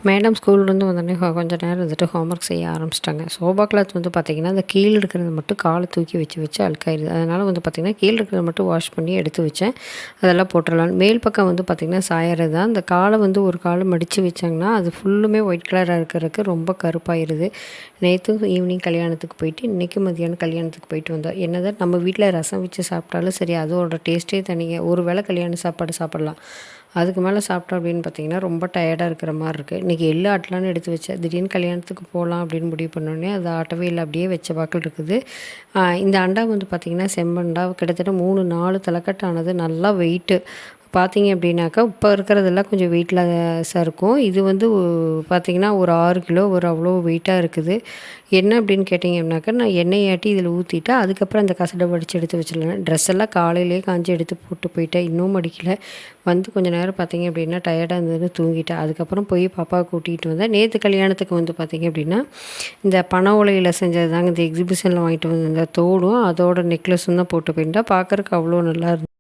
Madam ஸ்கூல்லேருந்து வந்தோடனே கொஞ்சம் நேரம் இருந்துட்டு ஹோம்ஒர்க் செய்ய ஆரம்பிச்சிட்டாங்க. சோபா கிளாத் வந்து பார்த்திங்கன்னா, அந்த கீழ இருக்கிறது மட்டும் காலை தூக்கி வச்சு வச்சு அழுக்காயிருது. அதனால் வந்து பார்த்திங்கன்னா, கீழ இருக்கிறத மட்டும் வாஷ் பண்ணி எடுத்து வச்சேன். அதெல்லாம் போட்டுறலான்னு. மேல் பக்கம் வந்து பார்த்திங்கன்னா சாயறது தான். அந்த காலை வந்து ஒரு காலை மடித்து வச்சாங்கன்னா, அது ஃபுல்லுமே ஒயிட் கலராக இருக்கிறதுக்கு ரொம்ப கருப்பாயிருது. நேத்தும் ஈவினிங் கல்யாணத்துக்கு போயிட்டு, இன்றைக்கும் மதியானம் கல்யாணத்துக்கு போயிட்டு வந்தோம். என்னதான் நம்ம வீட்டில் ரசம் வச்சு சாப்பிட்டாலும் சரி, அதோட டேஸ்ட்டே தனிங்க. ஒரு வேளை கல்யாண சாப்பாடு சாப்பிடலாம். அதுக்கு மேலே சாப்பிட்டோம் அப்படின்னு பார்த்திங்கன்னா, ரொம்ப டயர்டாக இருக்கிற மாரி இருக்குது. இன்றைக்கி எள்ளு ஆட்டலான்னு எடுத்து வச்சேன். திடீர்னு கல்யாணத்துக்கு போகலாம் அப்படின்னு முடிவு பண்ணோடனே, அது ஆட்டவே இல்லை. அப்படியே வச்ச பாக்கில் இருக்குது. இந்த அண்டா வந்து பார்த்திங்கன்னா, செம்மண்டா கிட்டத்தட்ட 3, 4 தலைக்கட்டு ஆனது. நல்லா வெயிட்டு. பார்த்தீங்க அப்படின்னாக்கா, இப்போ இருக்கிறதெல்லாம் கொஞ்சம் வெயிட்லெஸ்ஸாக இருக்கும். இது வந்து பார்த்திங்கன்னா, ஒரு 6 கிலோ ஒரு அவ்வளோ வெயிட்டாக இருக்குது. என்ன அப்படின்னு கேட்டிங்க அப்படின்னாக்கா, நான் எண்ணெயாட்டி இதில் ஊற்றிட்டு, அதுக்கப்புறம் அந்த கசடை வடித்து எடுத்து வச்சுருவேன். ட்ரெஸ் எல்லாம் காலையிலேயே காஞ்சி எடுத்து போட்டு போயிட்டேன். இன்னும் மடிக்கல. வந்து கொஞ்சம் நேரம் பார்த்தீங்க அப்படின்னா, டயர்டாக இருந்ததுன்னு தூங்கிட்டேன். அதுக்கப்புறம் போய் பாப்பாவை கூட்டிகிட்டு வந்தேன். நேற்று கல்யாணத்துக்கு வந்து பார்த்திங்க அப்படின்னா, இந்த பனை ஓலையில் செஞ்சது தாங்க. இந்த எக்ஸிபிஷனில் வாங்கிட்டு வந்த இந்த தோடும், அதோட நெக்லஸும் தான் போட்டு போயிருந்தேன். பார்க்குறக்கு அவ்வளோ நல்லா இருந்துச்சு.